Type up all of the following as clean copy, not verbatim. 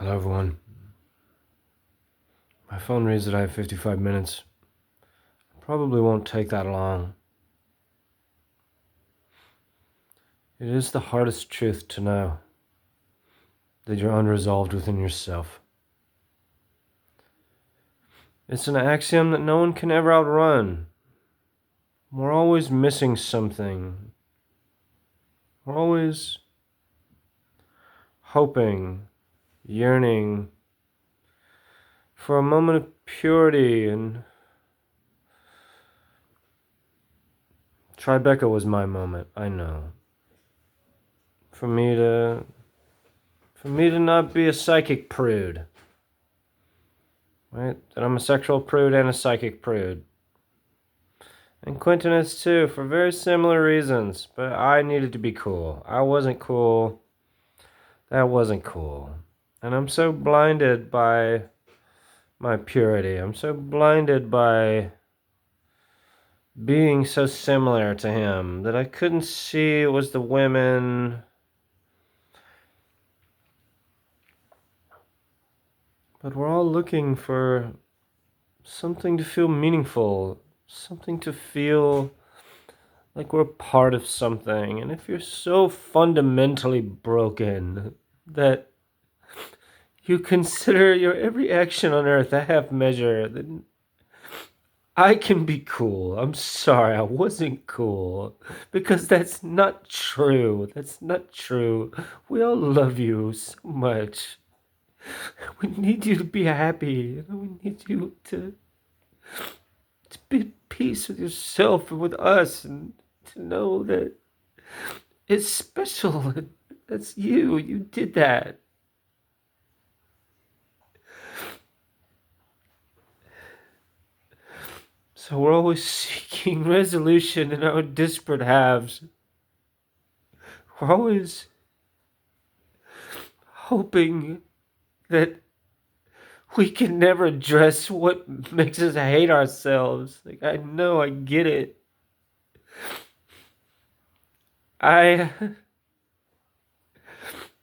Hello everyone. My phone reads that I have 55 minutes. Probably won't take that long. It is the hardest truth to know that you're unresolved within yourself. It's an axiom that no one can ever outrun. We're always missing something. We're always hoping, yearning for a moment of purity, and Tribeca was my moment, I know. For me to not be a psychic prude. Right? That I'm a sexual prude and a psychic prude. And Quentin is too, for very similar reasons. But I needed to be cool. I wasn't cool. That wasn't cool. And I'm so blinded by my purity. I'm so blinded by being so similar to him that I couldn't see it was the women. But we're all looking for something to feel meaningful, something to feel like we're part of something. And if you're so fundamentally broken that you consider your every action on earth a half measure, then I can be cool. I'm sorry, I wasn't cool. Because that's not true. That's not true. We all love you so much. We need you to be happy. We need you to be at peace with yourself and with us, and to know that it's special. That's you. You did that. So we're always seeking resolution in our disparate halves. We're always hoping that we can never address what makes us hate ourselves. Like, I know, I get it. I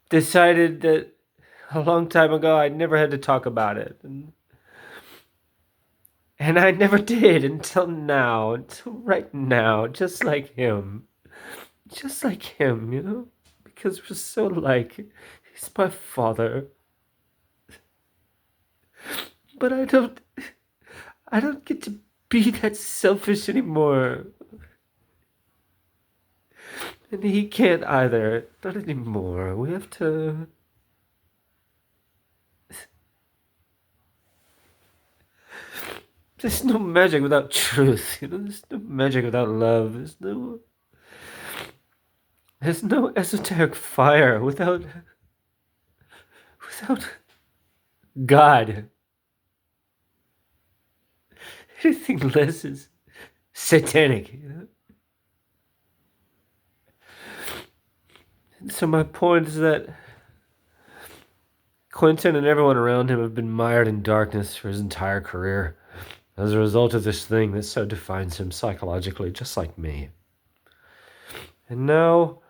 decided that a long time ago I never had to talk about it. And I never did until now, until right now, just like him. Just like him, you know? Because we're so like, he's my father. But I don't get to be that selfish anymore. And he can't either. Not anymore. We have to... There's no magic without truth, you know? There's no magic without love. There's no esoteric fire without God. Anything less is satanic, you know? And so my point is that Quentin and everyone around him have been mired in darkness for his entire career as a result of this thing that so defines him psychologically, just like me. And now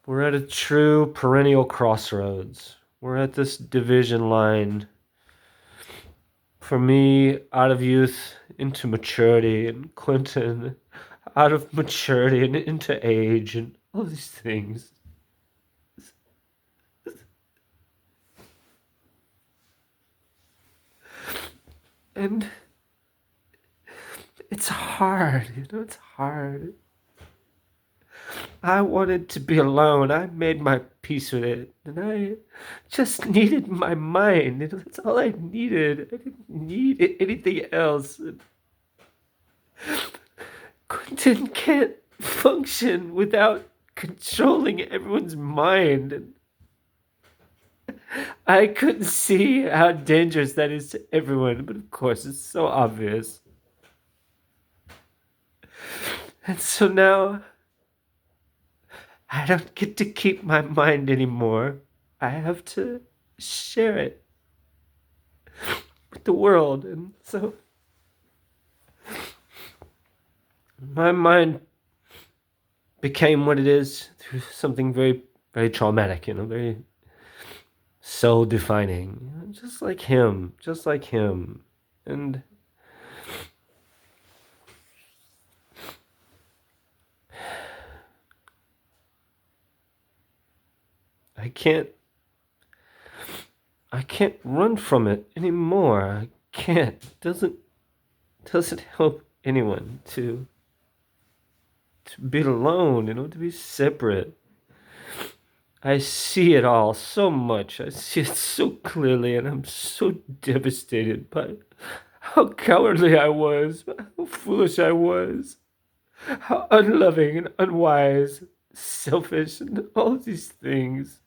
we're at a true perennial crossroads. We're at this division line. For me, out of youth into maturity, and Quentin out of maturity and into age, and all these things. And it's hard, you know, it's hard. I wanted to be alone. I made my peace with it. And I just needed my mind. You know, that's all I needed. I didn't need anything else. Quentin can't function without controlling everyone's mind. And I couldn't see how dangerous that is to everyone, but of course it's so obvious. And so now I don't get to keep my mind anymore. I have to share it with the world. And so my mind became what it is through something very, very traumatic, you know, very soul defining, just like him, just like him. And I can't I can't run from it anymore. I can't. It doesn't help anyone to be alone, to be separate. I see it all so much. I see it so clearly, and I'm so devastated by how cowardly I was, how foolish I was, how unloving and unwise, selfish, and all these things.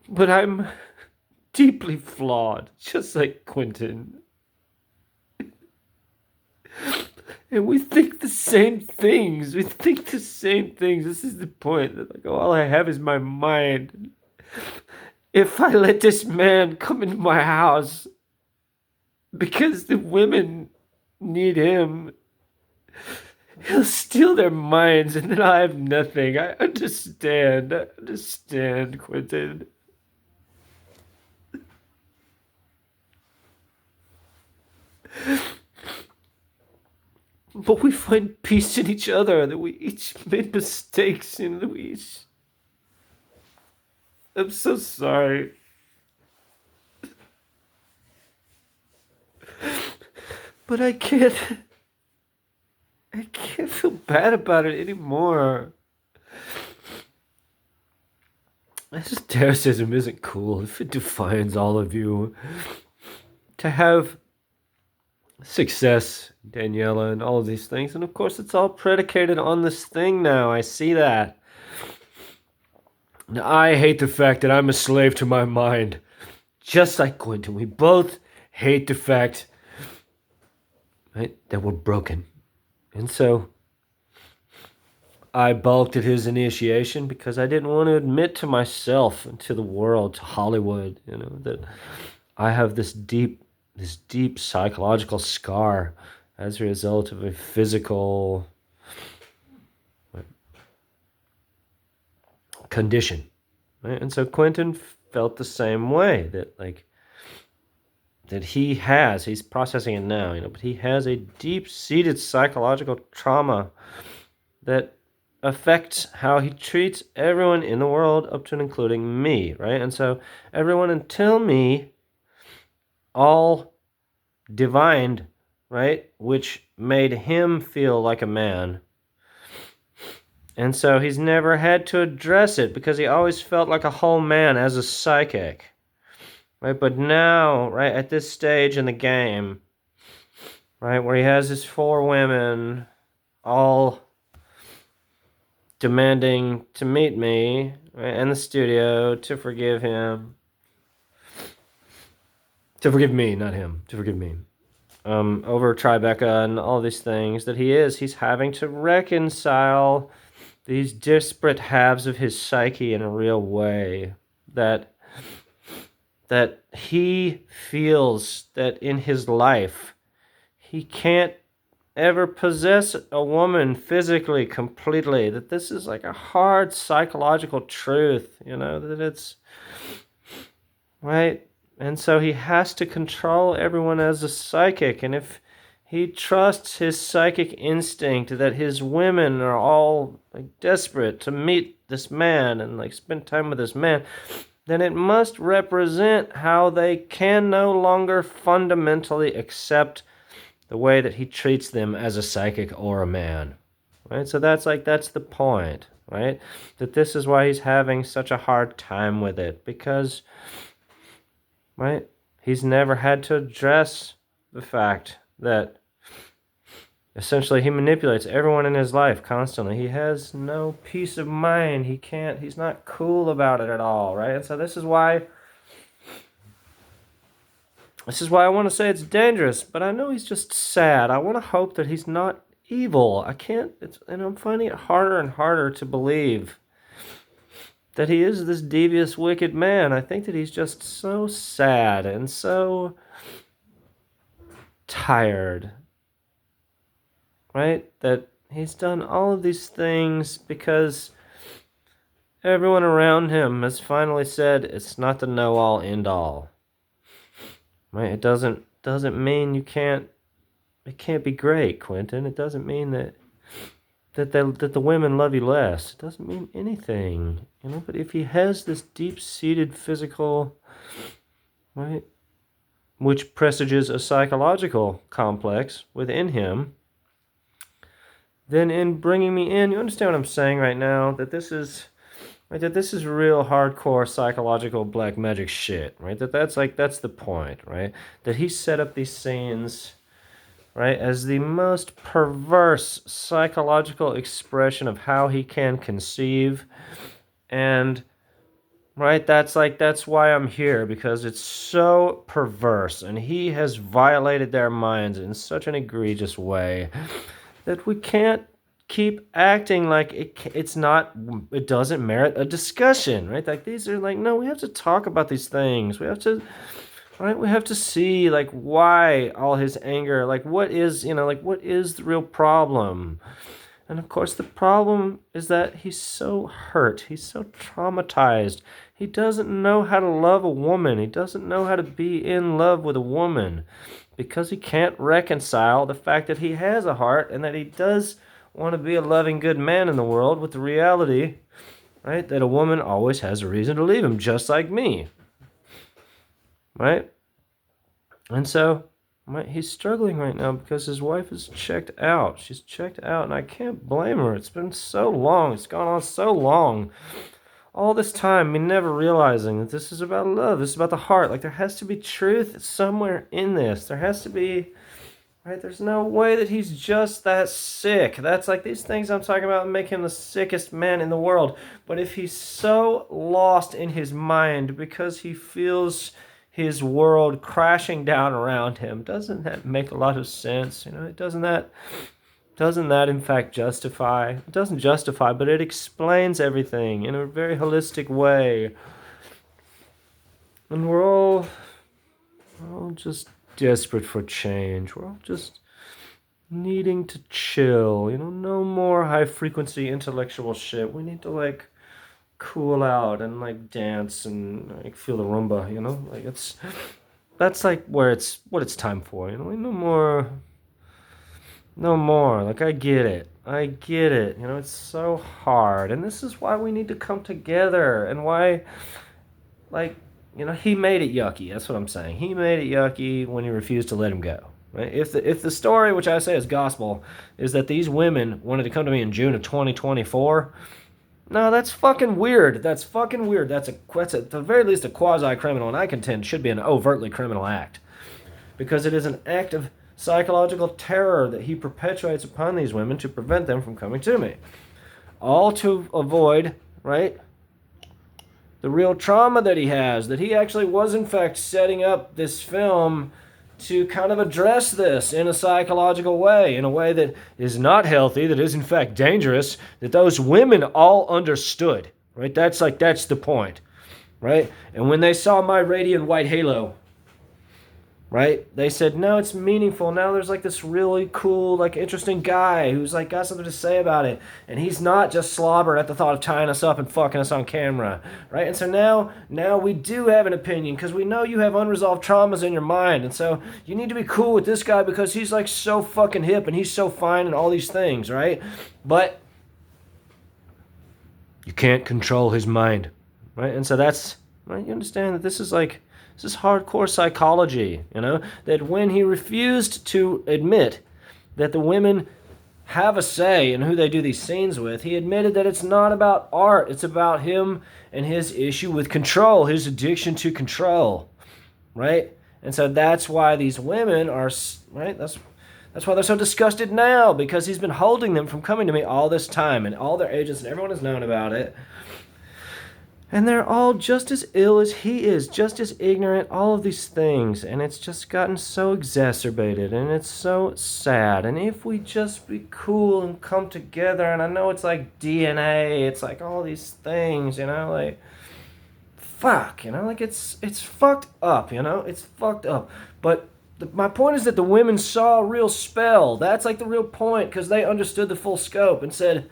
But I'm deeply flawed, just like Quentin. And we think the same things. We think the same things. This is the point. That like, all I have is my mind. If I let this man come into my house because the women need him, he'll steal their minds and then I have nothing. I understand. I understand, Quentin. But we find peace in each other, that we each made mistakes, and that we each. I'm so sorry. But I can't feel bad about it anymore. Esotericism isn't cool if it defines all of you. To have success, Daniela, and all of these things, and of course it's all predicated on this thing now. I see that. And I hate the fact that I'm a slave to my mind. Just like Quentin, we both hate the fact, right, that we're broken. And so I balked at his initiation because I didn't want to admit to myself and to the world, to Hollywood, that I have this deep psychological scar as a result of a physical condition. Right? And so Quentin felt the same way, that he's processing it now, but he has a deep-seated psychological trauma that affects how he treats everyone in the world, up to and including me, right? And so everyone until me all divined, right, which made him feel like a man. And so he's never had to address it because he always felt like a whole man as a psychic, right? But now, right, at this stage in the game, right, where he has his 4 women all demanding to meet me, right, in the studio, to forgive him. To forgive me, not him. To forgive me. Over Tribeca and all these things that he's having to reconcile these disparate halves of his psyche in a real way. That he feels that in his life he can't ever possess a woman physically completely, that this is like a hard psychological truth, that it's right. And so he has to control everyone as a psychic, and if he trusts his psychic instinct that his women are all like desperate to meet this man and like spend time with this man, then it must represent how they can no longer fundamentally accept the way that he treats them as a psychic or a man, right? So that's the point, right? That this is why he's having such a hard time with it, because, right, he's never had to address the fact that essentially he manipulates everyone in his life constantly. He has no peace of mind. He's not cool about it at all, right? And so this is why I want to say it's dangerous, but I know he's just sad. I want to hope that he's not evil. I'm finding it harder and harder to believe that he is this devious, wicked man. I think that he's just so sad and so tired, right? That he's done all of these things because everyone around him has finally said it's not the know-all, end-all. Right? It doesn't mean you can't. It can't be great, Quentin. It doesn't mean that the women love you less. It doesn't mean anything, you know. But if he has this deep-seated physical, right, which presages a psychological complex within him, then in bringing me in, you understand what I'm saying right now? That this is right. That this is real hardcore psychological black magic shit. Right. That's the point. Right. That he set up these scenes, right, as the most perverse psychological expression of how he can conceive. And right, that's why I'm here, because it's so perverse and he has violated their minds in such an egregious way that we can't keep acting like it doesn't merit a discussion, right? Like, these are like, no, we have to talk about these things. We have to, right? We have to see, like, why all his anger, like, what is, what is the real problem? And of course, the problem is that he's so hurt. He's so traumatized. He doesn't know how to love a woman. He doesn't know how to be in love with a woman, because he can't reconcile the fact that he has a heart and that he does want to be a loving, good man in the world, with the reality, right, that a woman always has a reason to leave him, just like me. Right? And so, right, he's struggling right now because his wife is checked out. She's checked out, and I can't blame her. It's been so long. It's gone on so long. All this time, me never realizing that this is about love. This is about the heart. Like, there has to be truth somewhere in this. There has to be, right? There's no way that he's just that sick. That's like, these things I'm talking about make him the sickest man in the world. But if he's so lost in his mind because he feels his world crashing down around him, doesn't that make a lot of sense? Doesn't that in fact justify? It doesn't justify, but it explains everything in a very holistic way. And we're all just desperate for change. We're all just needing to chill. No more high frequency intellectual shit. We need to, like, cool out and, like, dance and, like, feel the rumba. Like, that's like what it's time for. No more. Like, I get it. It's so hard, and this is why we need to come together, and why, like, he made it yucky. That's what I'm saying. He made it yucky when he refused to let him go. Right? If the story, which I say is gospel, is that these women wanted to come to me in June of 2024, no, that's fucking weird. That's at the very least a quasi-criminal, and I contend should be an overtly criminal act, because it is an act of psychological terror that he perpetuates upon these women to prevent them from coming to me. All to avoid, right, the real trauma that he has, that he actually was in fact setting up this film to kind of address this in a psychological way, in a way that is not healthy, that is in fact dangerous, that those women all understood, right? That's the point, right? And when they saw my radiant white halo, right, they said, no, it's meaningful. Now there's, like, this really cool, like, interesting guy who's, like, got something to say about it, and he's not just slobbering at the thought of tying us up and fucking us on camera, right? And so now we do have an opinion, because we know you have unresolved traumas in your mind, and so you need to be cool with this guy because he's, like, so fucking hip and he's so fine and all these things, right? But you can't control his mind, right? And so that's, right, you understand that this is hardcore psychology, that when he refused to admit that the women have a say in who they do these scenes with, he admitted that it's not about art, it's about him and his issue with control, his addiction to control, right? And so that's why these women are, right, that's why they're so disgusted now, because he's been holding them from coming to me all this time, and all their agents and everyone has known about it. And they're all just as ill as he is, just as ignorant, all of these things. And it's just gotten so exacerbated, and it's so sad. And if we just be cool and come together, and I know it's like DNA, it's like all these things, like, fuck, like, it's fucked up, it's fucked up. But my point is that the women saw a real spell. That's, like, the real point, because they understood the full scope and said,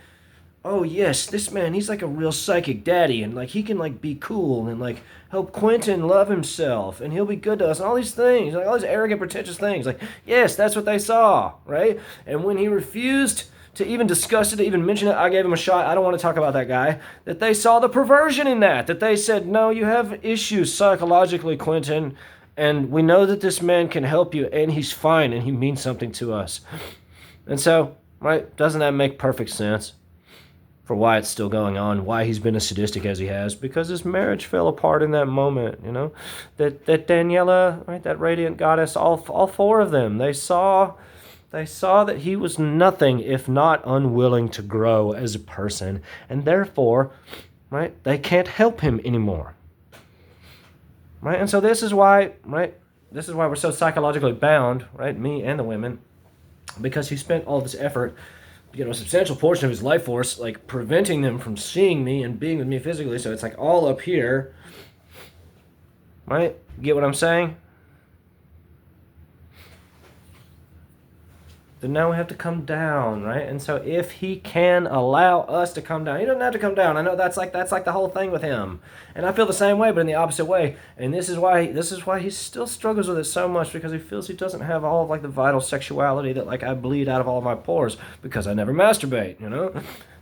oh yes, this man, he's like a real psychic daddy, and like he can like be cool and like help Quentin love himself, and he'll be good to us, and all these things, like all these arrogant, pretentious things. Like, yes, that's what they saw, right? And when he refused to even discuss it, to even mention it, I gave him a shot. I don't want to talk about that guy. That they saw the perversion in that. That they said, no, you have issues psychologically, Quentin, and we know that this man can help you, and he's fine, and he means something to us. And so, right, doesn't that make perfect sense? For why it's still going on, why he's been as sadistic as he has, because his marriage fell apart in that moment, you know? That Daniela, right, that radiant goddess, all four of them, they saw that he was nothing if not unwilling to grow as a person, and therefore, right, they can't help him anymore. Right? And so this is why, right, this is why we're so psychologically bound, right, me and the women, because he spent all this effort, you know, a substantial portion of his life force, like preventing them from seeing me and being with me physically. So it's like all up here, right? Get what I'm saying? Then now we have to come down, right? And so if he can allow us to come down, he doesn't have to come down. I know that's like the whole thing with him, and I feel the same way, but in the opposite way. And this is why he still struggles with it so much, because he feels he doesn't have all of like the vital sexuality that like I bleed out of all of my pores because I never masturbate. You know,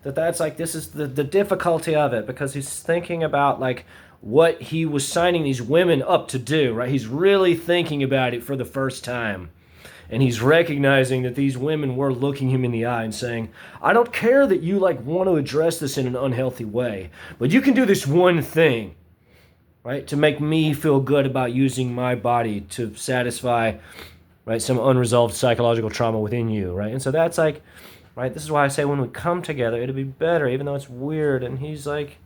that's like this is the difficulty of it, because he's thinking about like what he was signing these women up to do, right? He's really thinking about it for the first time. And he's recognizing that these women were looking him in the eye and saying, I don't care that you like want to address this in an unhealthy way, but you can do this one thing, right? To make me feel good about using my body to satisfy, right, some unresolved psychological trauma within you, right? And so that's like, right, this is why I say when we come together, it'll be better, even though it's weird. And he's like,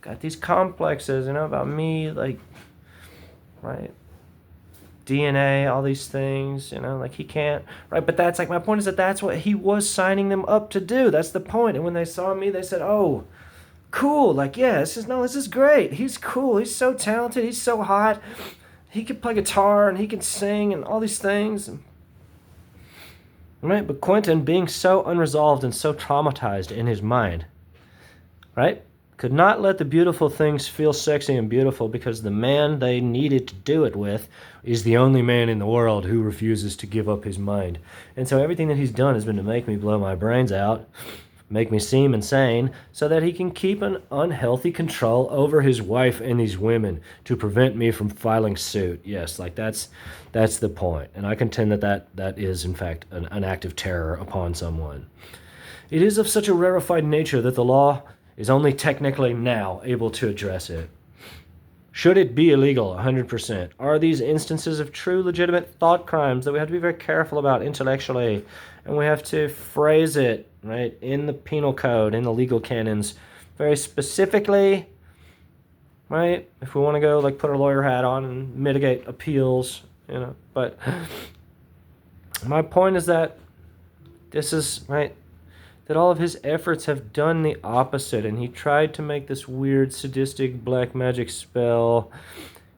got these complexes, you know, about me, like, right? DNA, all these things, you know, like he can't, right? But that's like, my point is that that's what he was signing them up to do. That's the point. And when they saw me, they said, oh, cool. Like, yeah, this is great. He's cool. He's so talented. He's so hot. He can play guitar and he can sing and all these things. Right? But Quentin, being so unresolved and so traumatized in his mind, right, could not let the beautiful things feel sexy and beautiful, because the man they needed to do it with is the only man in the world who refuses to give up his mind. And so everything that he's done has been to make me blow my brains out, make me seem insane, so that he can keep an unhealthy control over his wife and these women to prevent me from filing suit. Yes, like that's the point. And I contend that is, in fact, an act of terror upon someone. It is of such a rarefied nature that the law is only technically now able to address it. Should it be illegal 100%? Are these instances of true legitimate thought crimes that we have to be very careful about intellectually, and we have to phrase it, right, in the penal code, in the legal canons, very specifically, right, if we want to go like put our lawyer hat on and mitigate appeals, you know. But my point is that this is, right, that all of his efforts have done the opposite, and he tried to make this weird sadistic black magic spell,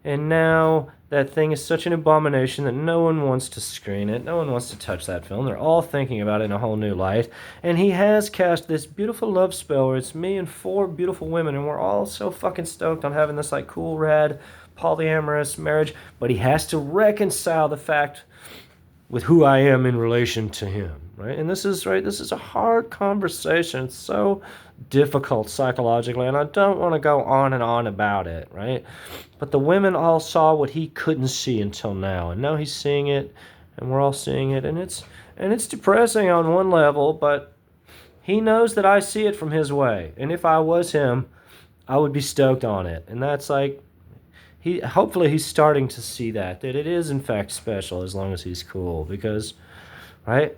and now that thing is such an abomination that no one wants to screen it, no one wants to touch that film. They're all thinking about it in a whole new light, and he has cast this beautiful love spell where it's me and 4 beautiful women, and we're all so fucking stoked on having this like cool, rad, polyamorous marriage, but he has to reconcile the fact with who I am in relation to him, right? And this is a hard conversation. It's so difficult psychologically, and I don't want to go on and on about it, right? But the women all saw what he couldn't see until now, and now he's seeing it, and we're all seeing it, and it's depressing on one level, but he knows that I see it from his way, and if I was him, I would be stoked on it. And that's like, hopefully he's starting to see that it is in fact special as long as he's cool, because, right,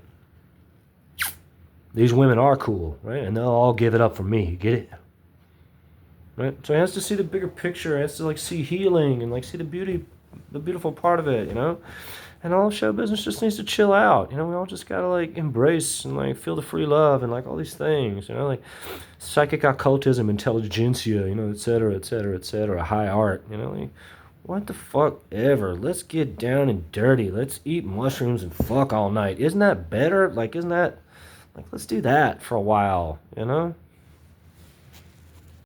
these women are cool, right, and they'll all give it up for me, get it, right? So he has to see the bigger picture. He has to like see healing and like see the beautiful part of it, you know. And all show business just needs to chill out, you know. We all just gotta like embrace and like feel the free love and like all these things, you know, like psychic occultism, intelligentsia, you know, etc., etc., etc., high art, you know, like what the fuck ever. Let's get down and dirty. Let's eat mushrooms and fuck all night. Isn't that better? Like, isn't that like, let's do that for a while, you know?